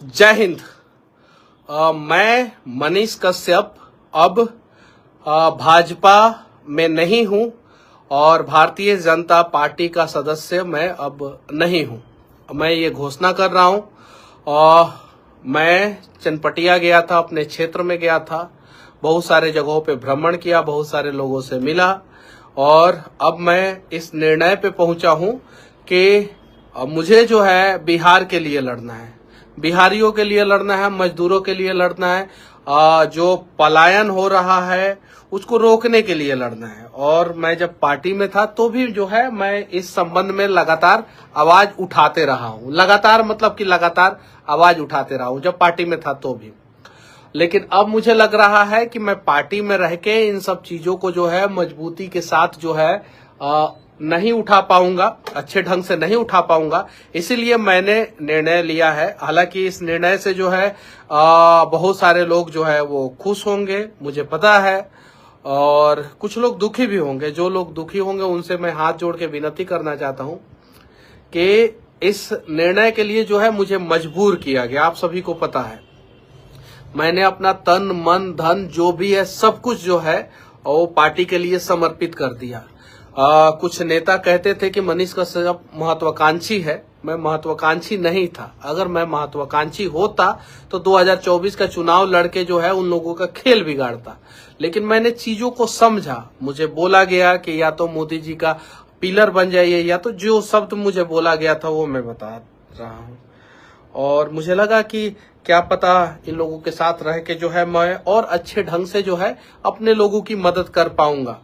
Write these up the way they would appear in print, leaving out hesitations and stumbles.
जय हिंद। मैं मनीष कश्यप अब भाजपा में नहीं हूं और भारतीय जनता पार्टी का सदस्य मैं अब नहीं हूं। मैं ये घोषणा कर रहा हूं। और मैं चनपटिया गया था, अपने क्षेत्र में गया था, बहुत सारे जगहों पे भ्रमण किया, बहुत सारे लोगों से मिला और अब मैं इस निर्णय पे पहुंचा हूं कि मुझे जो है बिहार के लिए लड़ना है, बिहारियों के लिए लड़ना है, मजदूरों के लिए लड़ना है, जो पलायन हो रहा है उसको रोकने के लिए लड़ना है। और मैं जब पार्टी में था तो भी जो है मैं इस संबंध में लगातार आवाज उठाते रहा हूं। लगातार मतलब कि लगातार आवाज उठाते रहा हूं जब पार्टी में था तो भी। लेकिन अब मुझे लग रहा है कि मैं पार्टी में रह के इन सब चीजों को जो है मजबूती के साथ जो है नहीं उठा पाऊंगा, अच्छे ढंग से नहीं उठा पाऊंगा। इसीलिए मैंने निर्णय लिया है। हालांकि इस निर्णय से जो है बहुत सारे लोग जो है वो खुश होंगे, मुझे पता है, और कुछ लोग दुखी भी होंगे। जो लोग दुखी होंगे उनसे मैं हाथ जोड़ के विनती करना चाहता हूं कि इस निर्णय के लिए जो है मुझे मजबूर किया गया। आप सभी को पता है मैंने अपना तन मन धन जो भी है सब कुछ जो है वो पार्टी के लिए समर्पित कर दिया। कुछ नेता कहते थे कि मनीष कश्यप महत्वाकांक्षी है। मैं महत्वाकांक्षी नहीं था। अगर मैं महत्वाकांक्षी होता तो 2024 का चुनाव लड़के जो है उन लोगों का खेल बिगाड़ता। लेकिन मैंने चीजों को समझा। मुझे बोला गया कि या तो मोदी जी का पिलर बन जाइए, या तो जो शब्द मुझे बोला गया था वो मैं बता रहा हूं। और मुझे लगा कि क्या पता इन लोगों के साथ रह के जो है मैं और अच्छे ढंग से जो है अपने लोगों की मदद कर पाऊंगा,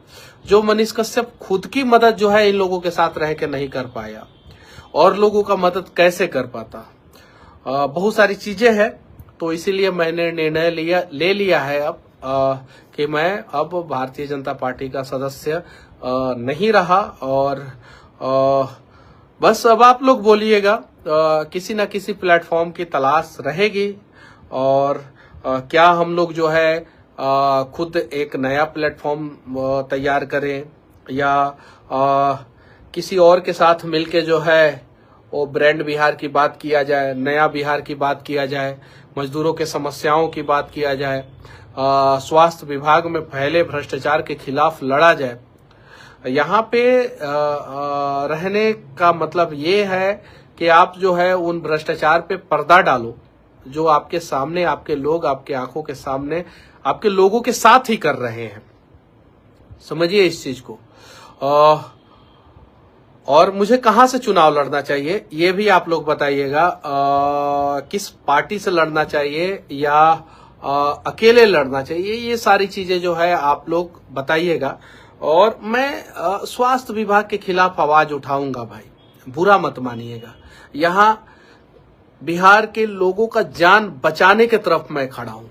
जो मनीष कश्यप खुद की मदद जो है इन लोगों के साथ रह के नहीं कर पाया। और लोगों का मदद कैसे कर पाता, बहुत सारी चीजें हैं। तो इसीलिए मैंने निर्णय ले लिया है अब कि मैं अब भारतीय जनता पार्टी का सदस्य नहीं रहा। और बस अब आप लोग बोलिएगा, किसी न किसी प्लेटफॉर्म की तलाश रहेगी। और क्या हम लोग जो है खुद एक नया प्लेटफॉर्म तैयार करें, या किसी और के साथ मिलके जो है वो ब्रांड बिहार की बात किया जाए, नया बिहार की बात किया जाए, मजदूरों के समस्याओं की बात किया जाए, स्वास्थ्य विभाग में फैले भ्रष्टाचार के खिलाफ लड़ा जाए। यहाँ पे रहने का मतलब ये है कि आप जो है उन भ्रष्टाचार पे पर्दा डालो जो आपके सामने, आपके लोग आपके आंखों के सामने आपके लोगों के साथ ही कर रहे हैं। समझिए इस चीज को। और मुझे कहां से चुनाव लड़ना चाहिए ये भी आप लोग बताइएगा। किस पार्टी से लड़ना चाहिए या अकेले लड़ना चाहिए, ये सारी चीजें जो है आप लोग बताइएगा। और मैं स्वास्थ्य विभाग के खिलाफ आवाज उठाऊंगा भाई, बुरा मत मानिएगा। यहाँ बिहार के लोगों का जान बचाने की तरफ मैं खड़ा हूं।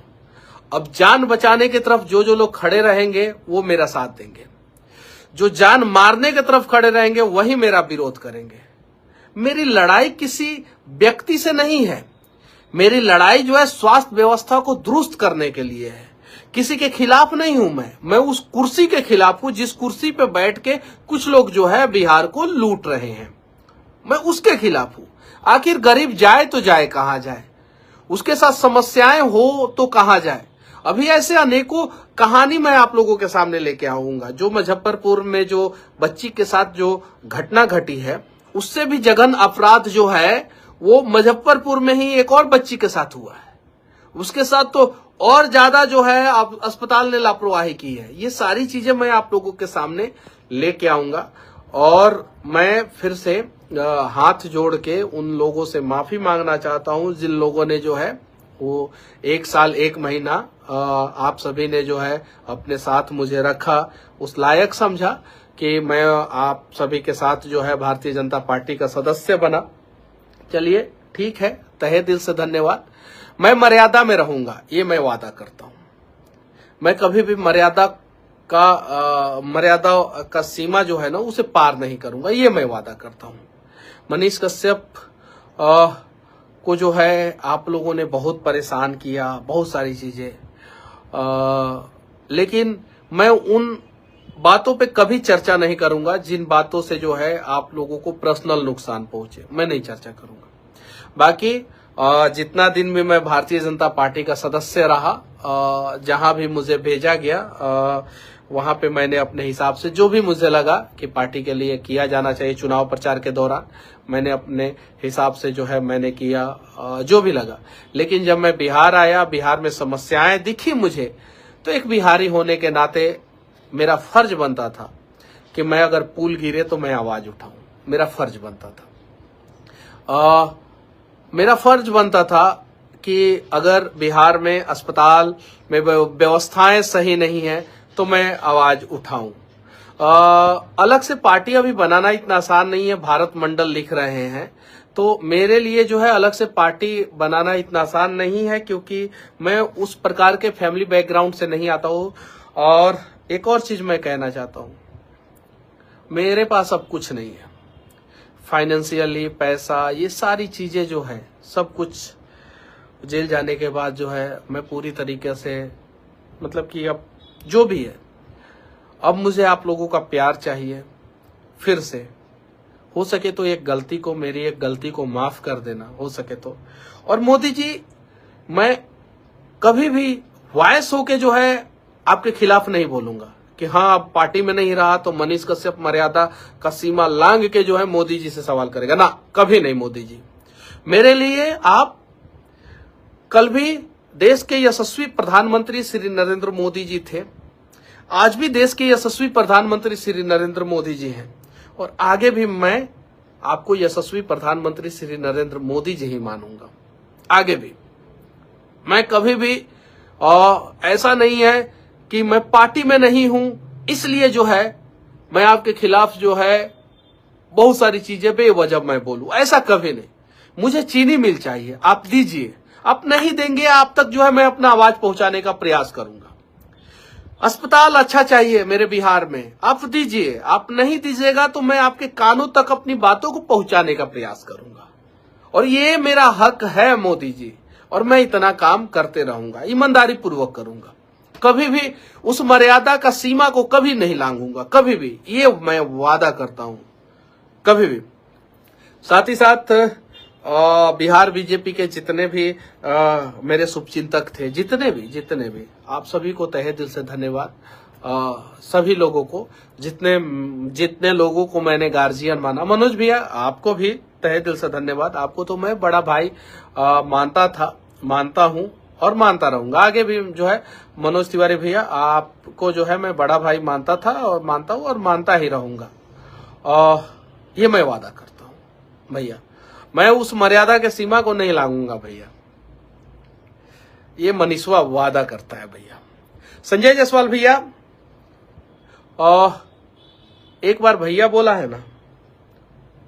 अब जान बचाने की तरफ जो जो लोग खड़े रहेंगे वो मेरा साथ देंगे, जो जान मारने की तरफ खड़े रहेंगे वही मेरा विरोध करेंगे। मेरी लड़ाई किसी व्यक्ति से नहीं है, मेरी लड़ाई जो है स्वास्थ्य व्यवस्था को दुरुस्त करने के लिए है। किसी के खिलाफ नहीं हूं मैं उस कुर्सी के खिलाफ हूं जिस कुर्सी पे बैठ के कुछ लोग जो है बिहार को लूट रहे हैं। मैं उसके खिलाफ हूं। आखिर गरीब जाए तो जाए कहां जाए, उसके साथ समस्याएं हो तो कहां जाए। अभी ऐसे अनेकों कहानी मैं आप लोगों के सामने लेके आऊंगा। जो मुजफ्फरपुर में जो बच्ची के साथ जो घटना घटी है, उससे भी जघन अपराध जो है वो मुजफ्फरपुर में ही एक और बच्ची के साथ हुआ है। उसके साथ तो और ज्यादा जो है अस्पताल ने लापरवाही की है। ये सारी चीजें मैं आप लोगों के सामने लेके आऊंगा। और मैं फिर से हाथ जोड़ के उन लोगों से माफी मांगना चाहता हूं जिन लोगों ने जो है वो 1 साल 1 महीना आप सभी ने जो है अपने साथ मुझे रखा, उस लायक समझा कि मैं आप सभी के साथ जो है भारतीय जनता पार्टी का सदस्य बना। चलिए ठीक है, तहे दिल से धन्यवाद। मैं मर्यादा में रहूंगा, ये मैं वादा करता हूं। मैं कभी भी मर्यादा का सीमा जो है ना उसे पार नहीं करूंगा, ये मैं वादा करता हूं। मनीष कश्यप को जो है आप लोगों ने बहुत परेशान किया, बहुत सारी चीजें, लेकिन मैं उन बातों पे कभी चर्चा नहीं करूंगा जिन बातों से जो है आप लोगों को पर्सनल नुकसान पहुंचे। मैं नहीं चर्चा करूंगा। बाकी जितना दिन भी मैं भारतीय जनता पार्टी का सदस्य रहा, जहां भी मुझे भेजा गया वहां पे मैंने अपने हिसाब से जो भी मुझे लगा कि पार्टी के लिए किया जाना चाहिए चुनाव प्रचार के दौरान, मैंने अपने हिसाब से जो है मैंने किया जो भी लगा। लेकिन जब मैं बिहार आया, बिहार में समस्याएं दिखी मुझे, तो एक बिहारी होने के नाते मेरा फर्ज बनता था कि मैं अगर पुल गिरे तो मैं आवाज उठाऊं। मेरा फर्ज बनता था। मेरा फर्ज बनता था कि अगर बिहार में अस्पताल में व्यवस्थाएं सही नहीं है तो मैं आवाज उठाऊं। अलग से पार्टी अभी बनाना इतना आसान नहीं है, भारत मंडल लिख रहे हैं, तो मेरे लिए जो है अलग से पार्टी बनाना इतना आसान नहीं है, क्योंकि मैं उस प्रकार के फैमिली बैकग्राउंड से नहीं आता हूं। और एक और चीज मैं कहना चाहता हूं, मेरे पास अब कुछ नहीं है फाइनेंशियली, पैसा, ये सारी चीजें जो है सब कुछ जेल जाने के बाद जो है मैं पूरी तरीके से, मतलब कि अब जो भी है, अब मुझे आप लोगों का प्यार चाहिए। फिर से हो सके तो मेरी एक गलती को माफ कर देना, हो सके तो। और मोदी जी, मैं कभी भी वॉइस होके जो है आपके खिलाफ नहीं बोलूंगा कि हाँ आप पार्टी में नहीं रहा तो मनीष कश्यप मर्यादा का सीमा लांघ के जो है मोदी जी से सवाल करेगा ना, कभी नहीं। मोदी जी मेरे लिए आप कल भी देश के यशस्वी प्रधानमंत्री श्री नरेंद्र मोदी जी थे, आज भी देश के यशस्वी प्रधानमंत्री श्री नरेंद्र मोदी जी हैं, और आगे भी मैं आपको यशस्वी प्रधानमंत्री श्री नरेंद्र मोदी जी ही मानूंगा। आगे भी मैं कभी भी ऐसा नहीं है कि मैं पार्टी में नहीं हूं इसलिए जो है मैं आपके खिलाफ जो है बहुत सारी चीजें बेवजह मैं बोलूं, ऐसा कभी नहीं। मुझे चीनी मिल चाहिए, आप दीजिए, आप नहीं देंगे आप तक जो है मैं अपना आवाज पहुंचाने का प्रयास करूंगा। अस्पताल अच्छा चाहिए मेरे बिहार में, आप दीजिए, आप नहीं दीजिएगा तो मैं आपके कानों तक अपनी बातों को पहुंचाने का प्रयास करूंगा। और ये मेरा हक है मोदी जी, और मैं इतना काम करते रहूंगा, ईमानदारी पूर्वक करूंगा। कभी भी उस मर्यादा का सीमा को कभी नहीं लांघूंगा, कभी भी, ये मैं वादा करता हूं, कभी भी। साथ ही साथ बिहार बीजेपी के जितने भी मेरे शुभचिंतक थे, जितने भी आप सभी को तहे दिल से धन्यवाद। सभी लोगों को, जितने लोगों को मैंने गार्जियन माना, मनोज भैया आपको भी तहे दिल से धन्यवाद। आपको तो मैं बड़ा भाई मानता हूं और मानता रहूंगा आगे भी जो है। मनोज तिवारी भैया, आपको जो है मैं बड़ा भाई मानता था और मानता हूं और मानता ही रहूंगा। ये मैं वादा करता हूं भैया, मैं उस मर्यादा के सीमा को नहीं लांघूंगा भैया, ये मनीषवा वादा करता है भैया। संजय जायसवाल भैया, एक बार भैया बोला है ना,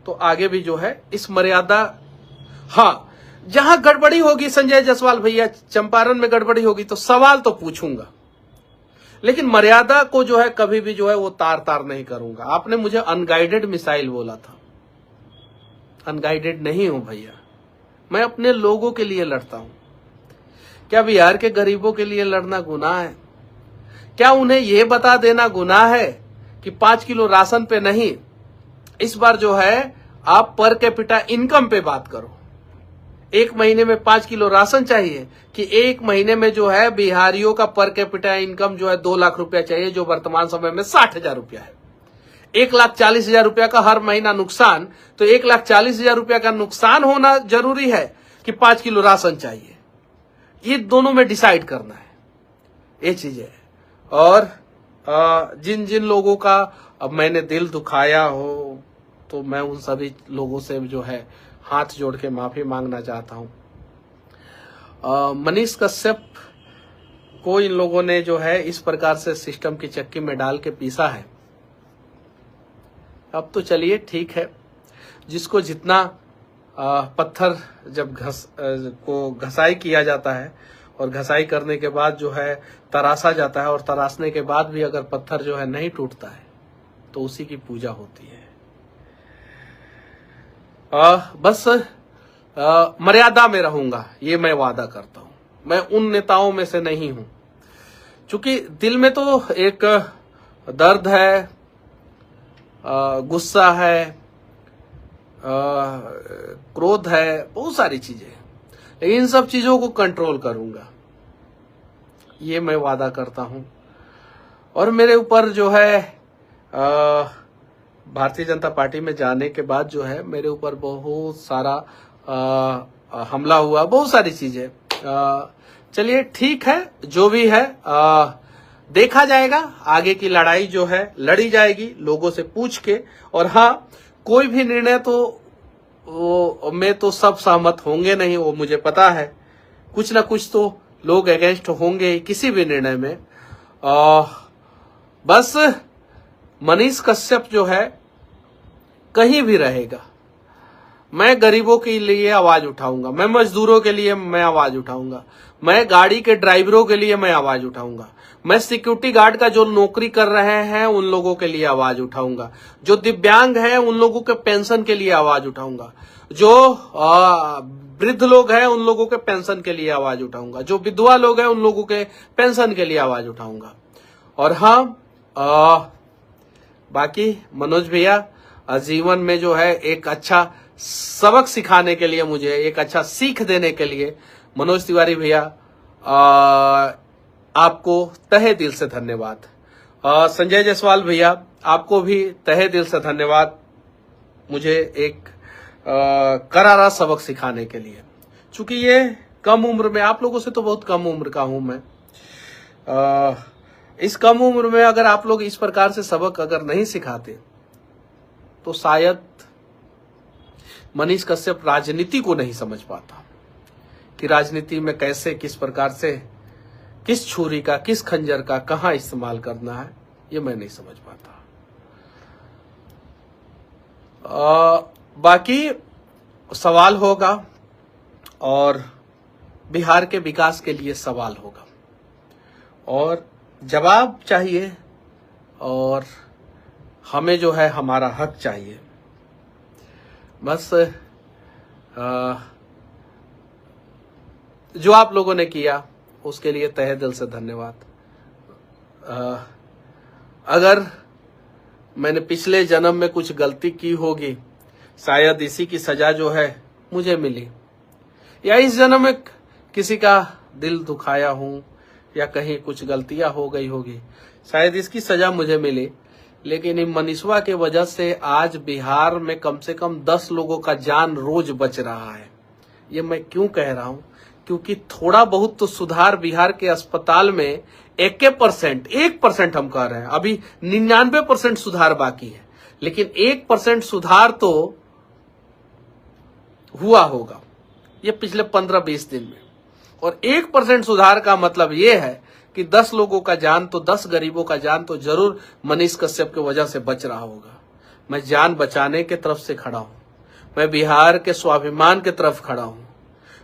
तो आगे भी जो है इस मर्यादा, हाँ जहां गड़बड़ी होगी संजय जायसवाल भैया, चंपारण में गड़बड़ी होगी तो सवाल तो पूछूंगा, लेकिन मर्यादा को जो है कभी भी जो है वो तार नहीं करूंगा। आपने मुझे अनगाइडेड मिसाइल बोला था, अनगाइडेड नहीं हूं भैया, मैं अपने लोगों के लिए लड़ता हूं। क्या बिहार के गरीबों के लिए लड़ना गुनाह है? क्या उन्हें यह बता देना गुनाह है कि 5 किलो राशन पे नहीं, इस बार जो है आप पर कैपिटा इनकम पे बात करो। एक महीने में 5 किलो राशन चाहिए कि एक महीने में जो है बिहारियों का पर कैपिटा इनकम जो है 2 लाख रुपया चाहिए, जो वर्तमान समय में 60,000 रुपया है। 1,40,000 रुपया का हर महीना नुकसान, तो 1,40,000 रुपया का नुकसान होना जरूरी है कि 5 किलो राशन चाहिए? ये दोनों में डिसाइड करना है, ये चीज है। और जिन जिन लोगों का अब मैंने दिल दुखाया हो, तो मैं उन सभी लोगों से जो है हाथ जोड़ के माफी मांगना चाहता हूं। मनीष कश्यप को इन लोगों ने जो है इस प्रकार से सिस्टम की चक्की में डाल के पीसा है। अब तो चलिए ठीक है, जिसको जितना पत्थर जब घसाई किया जाता है और घसाई करने के बाद जो है तराशा जाता है, और तराशने के बाद भी अगर पत्थर जो है नहीं टूटता है तो उसी की पूजा होती है। बस मर्यादा में रहूंगा, ये मैं वादा करता हूं। मैं उन नेताओं में से नहीं हूं, क्योंकि दिल में तो एक दर्द है, गुस्सा है, क्रोध है, बहुत सारी चीजें हैं। इन सब चीजों को कंट्रोल करूंगा, ये मैं वादा करता हूं। और मेरे ऊपर जो है भारतीय जनता पार्टी में जाने के बाद जो है मेरे ऊपर बहुत सारा हमला हुआ, बहुत सारी चीजें। चलिए ठीक है, जो भी है देखा जाएगा, आगे की लड़ाई जो है लड़ी जाएगी लोगों से पूछ के। और हाँ, कोई भी निर्णय तो मैं तो सब सहमत होंगे नहीं, वो मुझे पता है। कुछ ना कुछ तो लोग अगेंस्ट होंगे किसी भी निर्णय में। बस मनीष कश्यप जो है कहीं भी रहेगा, मैं गरीबों के लिए आवाज उठाऊंगा, मैं मजदूरों के लिए मैं आवाज उठाऊंगा, मैं गाड़ी के ड्राइवरों के लिए मैं आवाज उठाऊंगा, मैं सिक्योरिटी गार्ड का जो नौकरी कर रहे हैं उन लोगों के लिए आवाज उठाऊंगा, जो दिव्यांग हैं उन लोगों के पेंशन के लिए आवाज उठाऊंगा, जो वृद्ध लोग हैं उन लोगों के पेंशन के लिए आवाज उठाऊंगा, जो विधवा लोग हैं उन लोगों के पेंशन के लिए आवाज उठाऊंगा। और हाँ, बाकी मनोज भैया जीवन में जो है एक अच्छा सबक सिखाने के लिए, मुझे एक अच्छा सीख देने के लिए मनोज तिवारी भैया आपको तहे दिल से धन्यवाद। संजय जायसवाल भैया आपको भी तहे दिल से धन्यवाद, मुझे एक करारा सबक सिखाने के लिए। चूंकि ये कम उम्र में, आप लोगों से तो बहुत कम उम्र का हूं मैं, इस कम उम्र में अगर आप लोग इस प्रकार से सबक अगर नहीं सिखाते तो शायद मनीष कश्यप राजनीति को नहीं समझ पाता कि राजनीति में कैसे, किस प्रकार से, किस छुरी का, किस खंजर का कहां इस्तेमाल करना है, ये मैं नहीं समझ पाता। बाकी सवाल होगा और बिहार के विकास के लिए सवाल होगा और जवाब चाहिए और हमें जो है हमारा हक चाहिए। बस जो आप लोगों ने किया उसके लिए तहे दिल से धन्यवाद। अगर मैंने पिछले जन्म में कुछ गलती की होगी, शायद इसी की सजा जो है मुझे मिली, या इस जन्म में किसी का दिल दुखाया हूं या कहीं कुछ गलतियां हो गई होगी, शायद इसकी सजा मुझे मिली। लेकिन इन मनीषवा के वजह से आज बिहार में कम से कम 10 लोगों का जान रोज बच रहा है। ये मैं क्यों कह रहा हूं? क्योंकि थोड़ा बहुत तो सुधार बिहार के अस्पताल में 1% हम कह रहे हैं, अभी 99% सुधार बाकी है, लेकिन 1% सुधार तो हुआ होगा ये पिछले 15-20 दिन में। और 1% सुधार का मतलब ये है कि 10 लोगों का जान तो, 10 गरीबों का जान तो जरूर मनीष कश्यप की वजह से बच रहा होगा। मैं जान बचाने के तरफ से खड़ा हूं, मैं बिहार के स्वाभिमान के तरफ खड़ा हूं।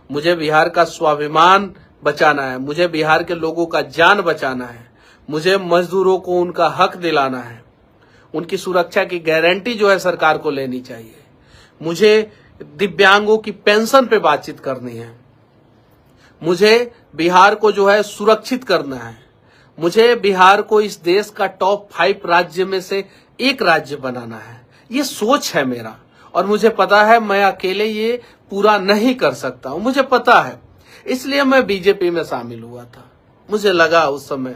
मुझे बिहार का स्वाभिमान बचाना है, मुझे बिहार के लोगों का जान बचाना है, मुझे मजदूरों को उनका हक दिलाना है, उनकी सुरक्षा की गारंटी जो है सरकार को लेनी चाहिए, मुझे दिव्यांगों की पेंशन पे बातचीत करनी है, मुझे बिहार को जो है सुरक्षित करना है, मुझे बिहार को इस देश का टॉप 5 राज्य में से एक राज्य बनाना है। ये सोच है मेरा और मुझे पता है मैं अकेले ये पूरा नहीं कर सकता हूं, मुझे पता है। इसलिए मैं बीजेपी में शामिल हुआ था। मुझे लगा उस समय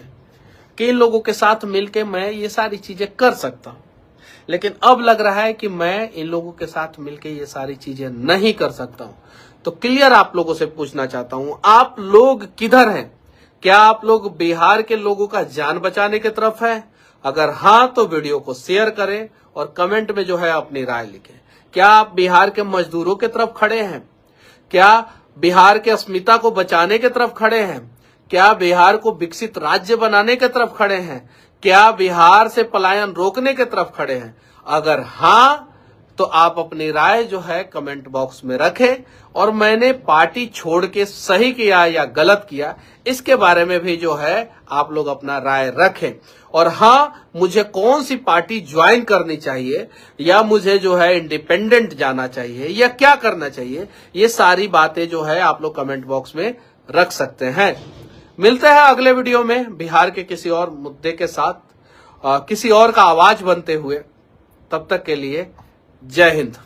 कि इन लोगों के साथ मिलके मैं ये सारी चीजें कर सकता हूं, लेकिन अब लग रहा है कि मैं इन लोगों के साथ मिलके ये सारी चीजें नहीं कर सकता हूं। तो क्लियर आप लोगों से पूछना चाहता हूं, आप लोग किधर हैं? क्या आप लोग बिहार के लोगों का जान बचाने की तरफ हैं? अगर हाँ तो वीडियो को शेयर करें और कमेंट में जो है अपनी राय लिखें। क्या आप बिहार के मजदूरों की तरफ खड़े हैं? क्या बिहार के अस्मिता को बचाने की तरफ खड़े हैं? क्या बिहार को विकसित राज्य बनाने की तरफ खड़े हैं? क्या बिहार से पलायन रोकने की तरफ खड़े हैं? अगर हाँ तो आप अपनी राय जो है कमेंट बॉक्स में रखें और मैंने पार्टी छोड़ के सही किया या गलत किया इसके बारे में भी जो है आप लोग अपना राय रखें। और हाँ, मुझे कौन सी पार्टी ज्वाइन करनी चाहिए या मुझे जो है इंडिपेंडेंट जाना चाहिए या क्या करना चाहिए, ये सारी बातें जो है आप लोग कमेंट बॉक्स में रख सकते हैं। मिलते हैं अगले वीडियो में बिहार के किसी और मुद्दे के साथ, किसी और का आवाज बनते हुए। तब तक के लिए जय हिंद।